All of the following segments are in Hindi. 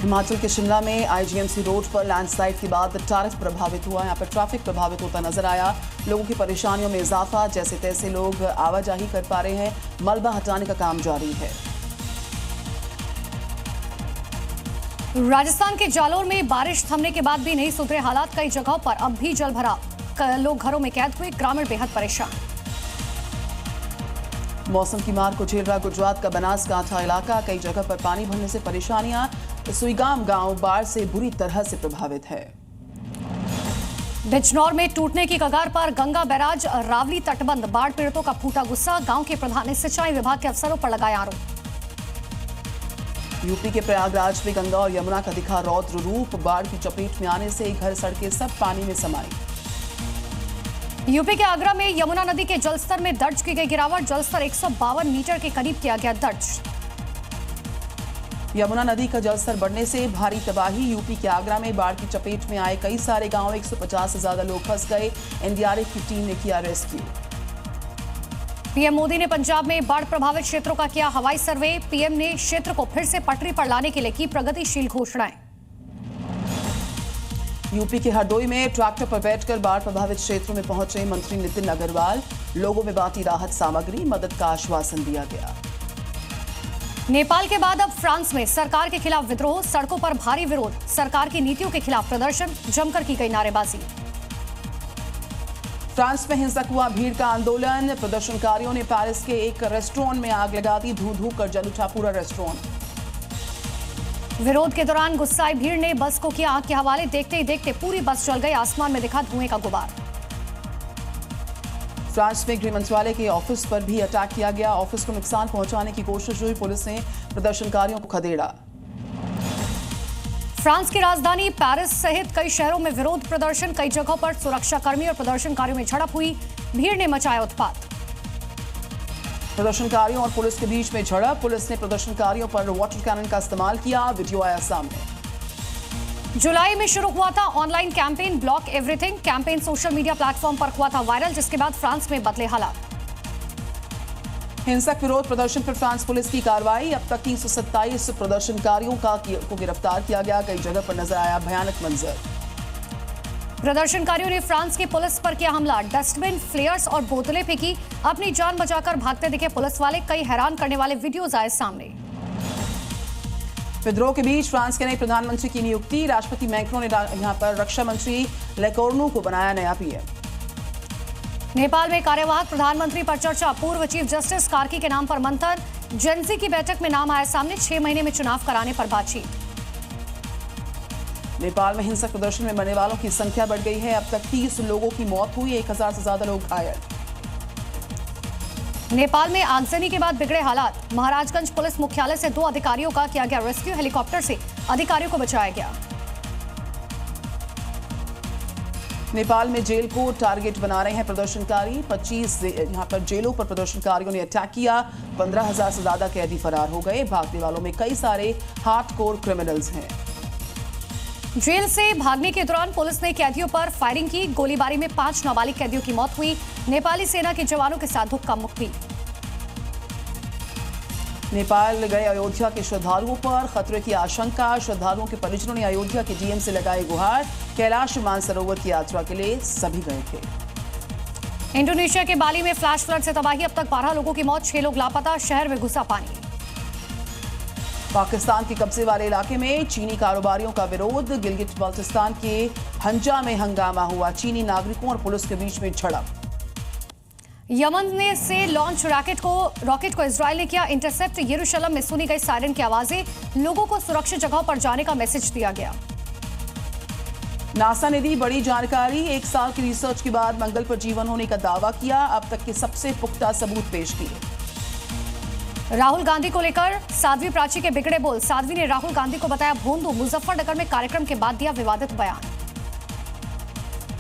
हिमाचल के शिमला में आईजीएमसी रोड पर लैंडस्लाइड के बाद ट्रैफिक प्रभावित हुआ। यहाँ पर ट्रैफिक प्रभावित होता नजर आया। लोगों की परेशानियों में इजाफा, जैसे तैसे लोग आवाजाही कर पा रहे हैं। मलबा हटाने का काम जारी है। राजस्थान के जालोर में बारिश थमने के बाद भी नहीं सुधरे हालात। कई जगहों पर अब भी जल भराव, लोग घरों में कैद हुए, ग्रामीण बेहद परेशान। मौसम की मार को झेल रहा गुजरात का बनासकांठा इलाका। कई जगह पर पानी भरने से परेशानियां। सुईगाम गांव बाढ़ से बुरी तरह से प्रभावित है। बिजनौर में टूटने की कगार पर गंगा बैराज, रावली तटबंध। बाढ़ पीड़ितों का फूटा गुस्सा। गांव के प्रधान ने सिंचाई विभाग के अफसरों पर लगाया आरोप। यूपी के प्रयागराज में गंगा और यमुना का दिखा रौद्र रूप। बाढ़ की चपेट में आने से घर सड़कें सब पानी में समाई। यूपी के आगरा में यमुना नदी के जलस्तर में दर्ज की गई गिरावट। जलस्तर 152 मीटर के करीब किया गया दर्ज। यमुना नदी का जलस्तर बढ़ने से भारी तबाही। यूपी के आगरा में बाढ़ की चपेट में आए कई सारे गांव। 150 से ज्यादा लोग फंस गए। एनडीआरएफ की टीम ने किया रेस्क्यू। पीएम मोदी ने पंजाब में बाढ़ प्रभावित क्षेत्रों का किया हवाई सर्वे। पीएम ने क्षेत्र को फिर से पटरी पर लाने के लिए की प्रगतिशील घोषणाएं। यूपी के हरदोई में ट्रैक्टर पर बैठकर बाढ़ प्रभावित क्षेत्रों में पहुंचे मंत्री नितिन अग्रवाल। लोगों में बांटी राहत सामग्री, मदद का आश्वासन दिया गया। नेपाल के बाद अब फ्रांस में सरकार के खिलाफ विद्रोह। सड़कों पर भारी विरोध। सरकार की नीतियों के खिलाफ प्रदर्शन, जमकर की गई नारेबाजी। फ्रांस में हिंसक हुआ भीड़ का आंदोलन। प्रदर्शनकारियों ने पेरिस के एक रेस्टोरेंट में आग लगा दी। धू धू कर जल उठा पूरा रेस्टोरेंट। विरोध के दौरान गुस्साई भीड़ ने बस को किया आग के हवाले। देखते ही देखते पूरी बस जल गई। आसमान में दिखा धुएं का गुबार। फ्रांस में गृह मंत्रालय के ऑफिस पर भी अटैक किया गया। ऑफिस को नुकसान पहुंचाने की कोशिश हुई। पुलिस ने प्रदर्शनकारियों को खदेड़ा। फ्रांस की राजधानी पेरिस सहित कई शहरों में विरोध प्रदर्शन। कई जगहों पर सुरक्षाकर्मी और प्रदर्शनकारियों में झड़प हुई। भीड़ ने मचाया उत्पात। प्रदर्शनकारियों और पुलिस के बीच में झड़प। पुलिस ने प्रदर्शनकारियों पर वाटर कैनन का इस्तेमाल किया। वीडियो आया सामने। जुलाई में शुरू हुआ था online campaign block everything. Campaign social media platform पर हुआ था वायरल, जिसके बाद फ्रांस में बदले हालात। हिंसक विरोध प्रदर्शन पर फ्रांस पुलिस की कार्रवाई। अब तक 327 प्रदर्शनकारियों को गिरफ्तार किया गया। कई जगह पर नजर आया भयानक मंजर। प्रदर्शनकारियों ने फ्रांस की पुलिस पर किया हमला। डस्टबिन, फ्लेयर्स और बोतलें फेंकी। अपनी जान बचाकर भागते दिखे पुलिस वाले। कई हैरान करने वाले वीडियोज आए सामने। विद्रोह के बीच फ्रांस के नए प्रधानमंत्री की नियुक्ति। राष्ट्रपति मैक्रों ने यहां पर रक्षा मंत्री लेकोर्नू को बनाया नया पीएम। नेपाल में कार्यवाहक प्रधानमंत्री पर चर्चा। पूर्व चीफ जस्टिस कार्की के नाम पर मंथन। जेनजी की बैठक में नाम आया सामने। 6 महीने में चुनाव कराने पर बातचीत। नेपाल में हिंसक प्रदर्शन में मरने वालों की संख्या बढ़ गई है। अब तक 30 लोगों की मौत हुई। 1000 से ज्यादा लोग घायल। नेपाल में आगजनी के बाद बिगड़े हालात। महाराजगंज पुलिस मुख्यालय से 2 अधिकारियों का किया गया रेस्क्यू। हेलीकॉप्टर से अधिकारियों को बचाया गया। नेपाल में जेल को टारगेट बना रहे हैं प्रदर्शनकारी। 25 यहां पर जेलों पर प्रदर्शनकारियों ने अटैक किया। 15,000 से ज्यादा कैदी फरार हो गए। भागने वालों में कई सारे हार्डकोर क्रिमिनल्स हैं। जेल से भागने के दौरान पुलिस ने कैदियों पर फायरिंग की। गोलीबारी में 5 नाबालिग कैदियों की मौत हुई। नेपाली सेना के जवानों के साथ धक्का मुक्की। नेपाल गए अयोध्या के श्रद्धालुओं पर खतरे की आशंका। श्रद्धालुओं के परिजनों ने अयोध्या के डीएम से लगाए गुहार। कैलाश मानसरोवर की यात्रा के लिए सभी गए थे। इंडोनेशिया के बाली में फ्लैश फ्लड से तबाही। अब तक 12 लोगों की मौत, 6 लोग लापता। शहर में घुसा पानी। पाकिस्तान के कब्जे वाले इलाके में चीनी कारोबारियों का विरोध। गिलगित बाल्टिस्तान के हंजा में हंगामा हुआ। चीनी नागरिकों और पुलिस के बीच में झड़प। यमन ने से लॉन्च रॉकेट को इजरायल ने किया इंटरसेप्ट। यरूशलेम में सुनी गई सायरन की आवाजें। लोगों को सुरक्षित जगहों पर जाने का मैसेज दिया गया। नासा ने दी बड़ी जानकारी। 1 साल की रिसर्च के बाद मंगल पर जीवन होने का दावा किया। अब तक के सबसे पुख्ता सबूत पेश किए। राहुल गांधी को लेकर साध्वी प्राची के बिगड़े बोल। साध्वी ने राहुल गांधी को बताया भोंदू। मुजफ्फरनगर में कार्यक्रम के बाद दिया विवादित बयान।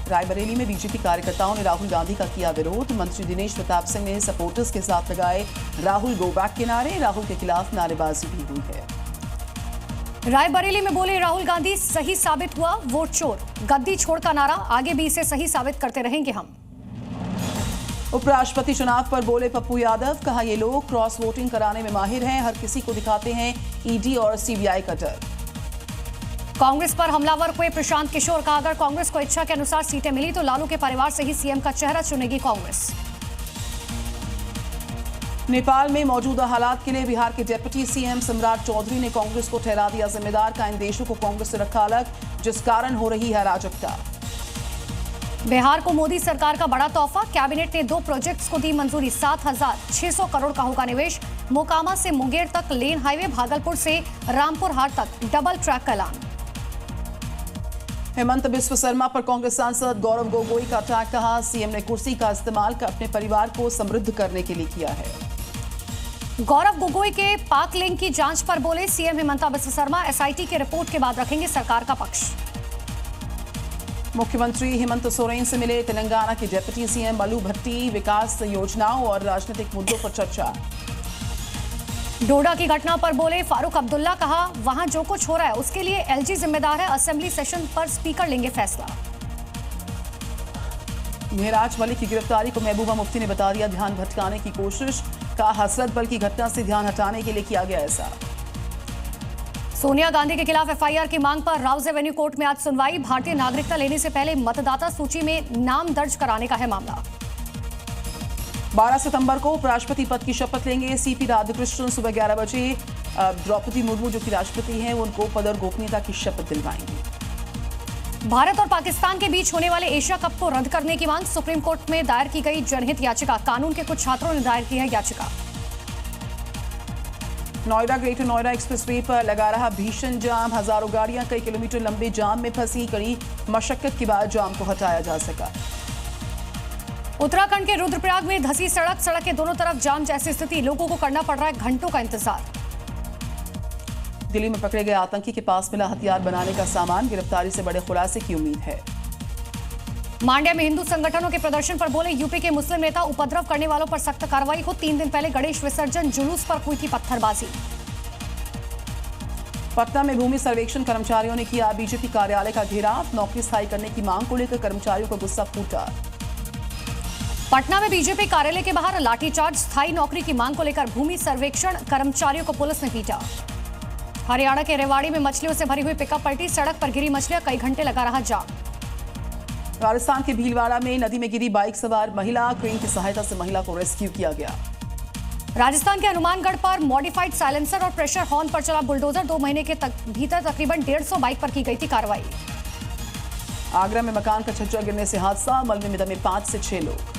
रायबरेली में बीजेपी कार्यकर्ताओं ने राहुल गांधी का किया विरोध। मंत्री दिनेश प्रताप सिंह ने सपोर्टर्स के साथ लगाए राहुल गो बैक के नारे। राहुल के खिलाफ नारेबाजी भी हुई है। रायबरेली में बोले राहुल गांधी, सही साबित हुआ वोट चोर। गद्दी छोड़ का नारा, आगे भी इसे सही साबित करते रहेंगे हम। उपराष्ट्रपति चुनाव पर बोले पप्पू यादव। कहा ये लोग क्रॉस वोटिंग कराने में माहिर हैं। हर किसी को दिखाते हैं ईडी और सीबीआई का डर। कांग्रेस पर हमलावर हुए प्रशांत किशोर का अगर कांग्रेस को इच्छा के अनुसार सीटें मिली तो लालू के परिवार से ही सीएम का चेहरा चुनेगी कांग्रेस। नेपाल में मौजूदा हालात के लिए बिहार के डिप्टी सीएम सम्राट चौधरी ने कांग्रेस को ठहरा दिया जिम्मेदार। का इन देशों को कांग्रेस से रखा अलग, जिस कारण हो रही है अराजकता। बिहार को मोदी सरकार का बड़ा तोहफा, कैबिनेट ने 2 प्रोजेक्ट्स को दी मंजूरी। 7,600 करोड़ का होगा निवेश। मोकामा से मुंगेर तक लेन हाईवे, भागलपुर से रामपुर हाट तक डबल ट्रैक का ऐलान। हेमंत बिस्व शर्मा पर कांग्रेस सांसद गौरव गोगोई का अटैक। कहा सीएम ने कुर्सी का इस्तेमाल अपने परिवार को समृद्ध करने के लिए किया है। गौरव गोगोई के पाक लिंक की जांच पर बोले सीएम हेमंत बिस्व शर्मा, एसआईटी के रिपोर्ट के बाद रखेंगे सरकार का पक्ष। मुख्यमंत्री हेमंत सोरेन से मिले तेलंगाना के डिप्टी सीएम मल्लू भट्टी। विकास योजनाओं और राजनीतिक मुद्दों पर चर्चा। डोडा की घटना पर बोले फारूक अब्दुल्ला, कहा वहां जो कुछ हो रहा है उसके लिए एलजी जिम्मेदार है, असेंबली सेशन पर स्पीकर लेंगे फैसला। मेहराज मलिक की गिरफ्तारी को महबूबा मुफ्ती ने बता दिया ध्यान भटकाने की कोशिश। का हसरत बल की घटना से ध्यान हटाने के लिए किया गया ऐसा। सोनिया गांधी के खिलाफ एफआईआर की मांग पर राउज एवेन्यू कोर्ट में आज सुनवाई। भारतीय नागरिकता लेने से पहले मतदाता सूची में नाम दर्ज कराने का है मामला। 12 सितंबर को उपराष्ट्रपति पद की शपथ लेंगे सीपी राधाकृष्णन। सुबह 11 बजे द्रौपदी मुर्मू जो कि राष्ट्रपति हैं उनको पद और गोपनीयता की शपथ दिलवाएंगे। भारत और पाकिस्तान के बीच होने वाले एशिया कप को रद्द करने की मांग, सुप्रीम कोर्ट में दायर की गई जनहित याचिका। कानून के कुछ छात्रों ने दायर की है याचिका। नोएडा ग्रेटर नोएडा एक्सप्रेसवे पर लगा रहा भीषण जाम। हजारों गाड़ियां कई किलोमीटर लंबे जाम में फंसी। कड़ी मशक्कत के बाद जाम को हटाया जा सका। उत्तराखंड के रुद्रप्रयाग में धंसी सड़क के दोनों तरफ जाम जैसी स्थिति, लोगों को करना पड़ रहा है घंटों का इंतजार। दिल्ली में पकड़े गए आतंकी के पास मिला हथियार बनाने का सामान। गिरफ्तारी से बड़े खुलासे की उम्मीद है। मांड्या में हिंदू संगठनों के प्रदर्शन पर बोले यूपी के मुस्लिम नेता, उपद्रव करने वालों पर सख्त कार्रवाई हो। 3 दिन पहले गणेश विसर्जन जुलूस पर हुई थी पत्थरबाजी। पटना में भूमि सर्वेक्षण कर्मचारियों ने किया बीजेपी कार्यालय का घेराव। नौकरी स्थायी करने की मांग को लेकर कर्मचारियों का गुस्सा फूटा। पटना में बीजेपी कार्यालय के बाहर लाठीचार्ज। स्थायी नौकरी की मांग को लेकर भूमि सर्वेक्षण कर्मचारियों को पुलिस ने पीटा। हरियाणा के रेवाड़ी में मछलियों से भरी हुई पिकअप पलटी। सड़क पर गिरी मछलियां, कई घंटे लगा रहा जाम। राजस्थान के भीलवाड़ा में नदी में गिरी बाइक सवार महिला। क्रेन की सहायता से महिला को रेस्क्यू किया गया। राजस्थान के हनुमानगढ़ पर मॉडिफाइड साइलेंसर और प्रेशर हॉर्न पर चला बुलडोजर। 2 महीने के भीतर तकरीबन 150 बाइक पर की गई थी कार्रवाई। आगरा में मकान का छज्जा गिरने से हादसा। मलबे में दमे 5 से 6 लोग।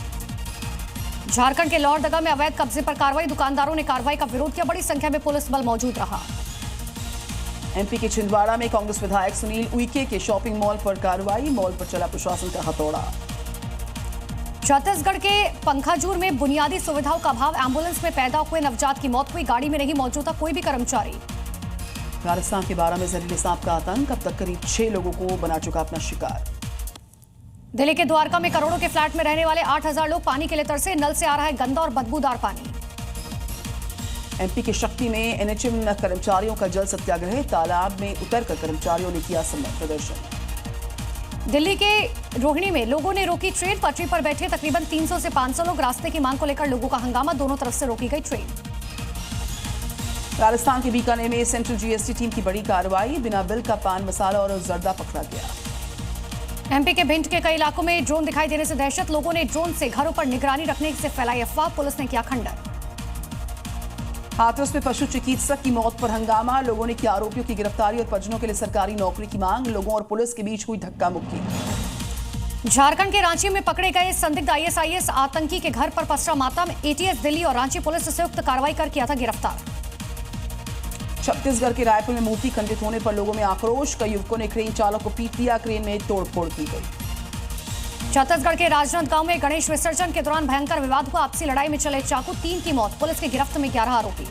झारखंड के लोहरदगा में अवैध कब्जे पर कार्रवाई। दुकानदारों ने कार्रवाई का विरोध किया। बड़ी संख्या में पुलिस बल मौजूद रहा। एमपी के छिंदवाड़ा में कांग्रेस विधायक सुनील उइके के शॉपिंग मॉल पर कार्रवाई। मॉल पर चला प्रशासन का हथौड़ा। छत्तीसगढ़ के पंखाजूर में बुनियादी सुविधाओं का अभाव। एम्बुलेंस में पैदा हुए नवजात की मौत हुई। गाड़ी में नहीं मौजूद था कोई भी कर्मचारी। राजस्थान के बारां में जहरीले सांप का आतंक। अब तक करीब 6 लोगों को बना चुका अपना शिकार। दिल्ली के द्वारका में करोड़ों के फ्लैट में रहने वाले 8,000 लोग पानी के लिए तरसे। नल से आ रहा है गंदा और बदबूदार पानी। एमपी के शक्ति में एनएचएम कर्मचारियों का जल सत्याग्रह। तालाब में उतरकर कर्मचारियों ने किया प्रदर्शन। दिल्ली के रोहिणी में लोगों ने रोकी ट्रेन। पटरी पर बैठे तकरीबन 300 से 500 लोग। रास्ते की मांग को लेकर लोगों का हंगामा। दोनों तरफ से रोकी गई ट्रेन। राजस्थान के बीकानेर में सेंट्रल जीएसटी टीम की बड़ी कार्रवाई। बिना बिल का पान मसाला और जर्दा पकड़ा गया। एमपी के भिंड के कई इलाकों में ड्रोन दिखाई देने से दहशत। लोगों ने ड्रोन से घरों पर निगरानी रखने से फैलाई अफवाह। पुलिस ने किया खंडन। हाथरस में पशु चिकित्सक की मौत पर हंगामा। लोगों ने की आरोपियों की गिरफ्तारी और परिजनों के लिए सरकारी नौकरी की मांग। लोगों और पुलिस के बीच हुई धक्का मुक्की। झारखंड के रांची में पकड़े गए संदिग्ध आईएसआईएस आतंकी के घर पर पसरा मातम। एटीएस दिल्ली और रांची पुलिस ने संयुक्त कार्रवाई कर किया था गिरफ्तार। छत्तीसगढ़ के रायपुर में मूर्ति खंडित होने पर लोगों में आक्रोश। कई युवकों ने क्रेन चालक को पीट दिया। क्रेन में तोड़फोड़ की गई। छत्तीसगढ़ के राजनांदगांव में गणेश विसर्जन के दौरान भयंकर विवाद हुआ। आपसी लड़ाई में चले चाकू। 3 की मौत। पुलिस की गिरफ्त में 11 आरोपी।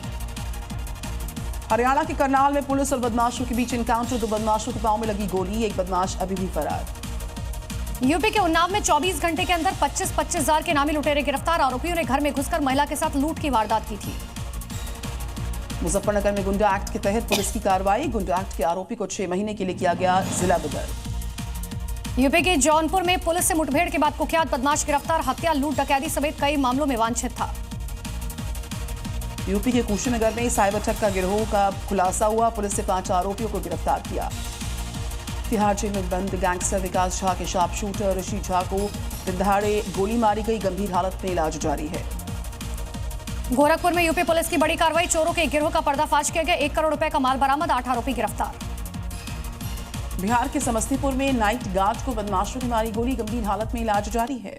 हरियाणा के करनाल में पुलिस और बदमाशों के बीच एनकाउंटर। 2 बदमाशों के पांव में लगी गोली। एक बदमाश अभी भी फरार। यूपी के उन्नाव में 24 घंटे के अंदर 25-25 हजार के नामी लुटेरे गिरफ्तार। आरोपियों ने घर में घुसकर महिला के साथ लूट की वारदात की थी। मुजफ्फरनगर में गुंडा एक्ट के तहत पुलिस की कार्रवाई। गुंडा एक्ट के आरोपी को 6 महीने के लिए किया गया जिला बदर। यूपी के जौनपुर में पुलिस से मुठभेड़ के बाद कुख्यात बदमाश गिरफ्तार। हत्या, लूट, डकैती समेत कई मामलों में वांछित था। यूपी के कुशीनगर में साइबर ठग का गिरोह का खुलासा हुआ। पुलिस ने 5 आरोपियों को गिरफ्तार किया। तिहाड़ जेल में बंद गैंगस्टर विकास झा के शार्प शूटर ऋषि झा को दिन दहाड़े गोली मारी गई, गंभीर हालत में इलाज जारी है। गोरखपुर में यूपी पुलिस की बड़ी कार्रवाई, चोरों के गिरोह का पर्दाफाश किया गया, 1 करोड़ रुपए का माल बरामद, 8 आरोपी गिरफ्तार। बिहार के समस्तीपुर में नाइट गार्ड को बदमाशों की मारी गोली, गंभीर हालत में इलाज जारी है।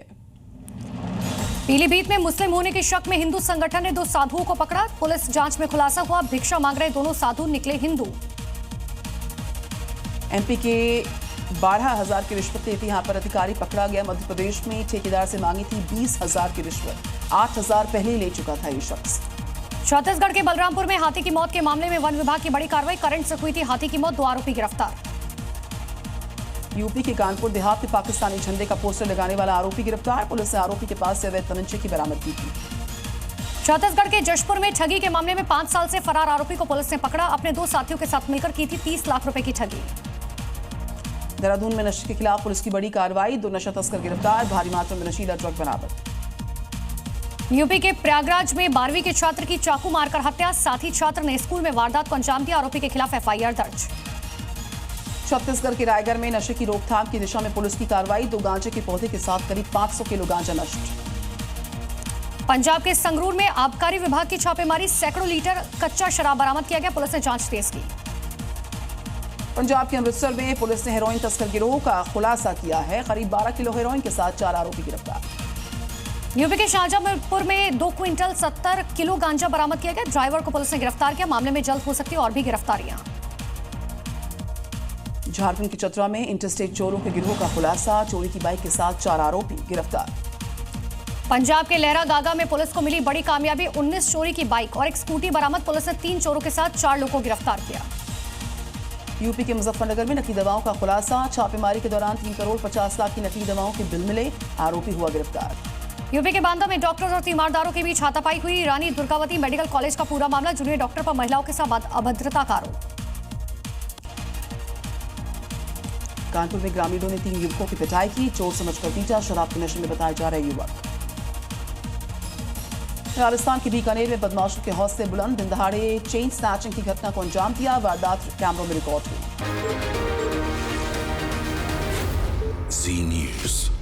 पीलीभीत में मुस्लिम होने के शक में हिंदू संगठन ने 2 साधुओं को पकड़ा, पुलिस जांच में खुलासा हुआ भिक्षा मांग रहे दोनों साधु निकले हिंदू। एमपी के 12,000 की रिश्वत लेते यहां पर अधिकारी पकड़ा गया। मध्य प्रदेश में ठेकेदार से मांगी थी 20,000 की रिश्वत, 8,000 पहले ले चुका था ये शख्स। छत्तीसगढ़ के बलरामपुर में हाथी की मौत के मामले में वन विभाग की बड़ी कार्रवाई, करंट से हुई थी हाथी की मौत, 2 आरोपी गिरफ्तार। यूपी के कानपुर देहात में पाकिस्तानी झंडे का पोस्टर लगाने वाला आरोपी गिरफ्तार, पुलिस ने आरोपी के पास से अवैध तमंचे की बरामदगी की। छत्तीसगढ़ के जशपुर में ठगी के मामले में 5 साल से फरार आरोपी को पुलिस ने पकड़ा, अपने 2 साथियों के साथ मिलकर की थी 30 लाख रुपए की ठगी। देहरादून में नशे के खिलाफ पुलिस की बड़ी कार्रवाई, 2 नशा तस्कर गिरफ्तार, भारी मात्रा में नशीला ड्रग बरामद। यूपी के प्रयागराज में 12वीं के छात्र की चाकू मारकर हत्या, साथी छात्र ने स्कूल में वारदात को अंजाम दिया, आरोपी के खिलाफ एफआईआर दर्ज। छत्तीसगढ़ के रायगढ़ में नशे की रोकथाम की दिशा में पुलिस की कार्रवाई, 2 गांजे के पौधे के साथ करीब 500 किलो गांजा नष्ट। पंजाब के संगरूर में आबकारी विभाग की छापेमारी, सैकड़ों लीटर कच्चा शराब बरामद किया गया, पुलिस ने जांच तेज की। पंजाब के अमृतसर में पुलिस ने हेरोइन तस्कर गिरोह का खुलासा किया है, करीब 12 किलो हेरोइन के साथ 4 आरोपी गिरफ्तार। यूपी के शाहजहांपुर में 2 क्विंटल 70 किलो गांजा बरामद किया गया, ड्राइवर को पुलिस ने गिरफ्तार किया, मामले में जल्द हो सकती है और भी गिरफ्तारियां। झारखंड के चतरा में इंटरस्टेट चोरों के गिरोह का खुलासा, चोरी की बाइक के साथ 4 आरोपी गिरफ्तार। पंजाब के लहरा गागा में पुलिस को मिली बड़ी कामयाबी, 19 चोरी की बाइक और एक स्कूटी बरामद, पुलिस ने 3 चोरों के साथ 4 लोगों को गिरफ्तार किया। यूपी के मुजफ्फरनगर में नकली दवाओं का खुलासा, छापेमारी के दौरान 3 करोड़ 50 लाख की नकली दवाओं के बिल मिले, आरोपी हुआ गिरफ्तार। यूपी के बांदा में डॉक्टर्स और तीमारदारों के बीच हाथापाई हुई, रानी दुर्गावती मेडिकल कॉलेज का पूरा मामला, जूनियर डॉक्टर पर महिलाओं के साथ अभद्रता का आरोप। कानपुर में ग्रामीणों ने 3 युवकों की पिटाई की, चोर समझकर पीटा, शराब के नशे में बताए जा रहे युवक। राजस्थान के बीकानेर में बदमाशों के हौसले बुलंद, दिन दहाड़े चेन स्नैचिंग की घटना को अंजाम दिया, वारदात कैमरों में रिकॉर्ड हुई। जी न्यूज़।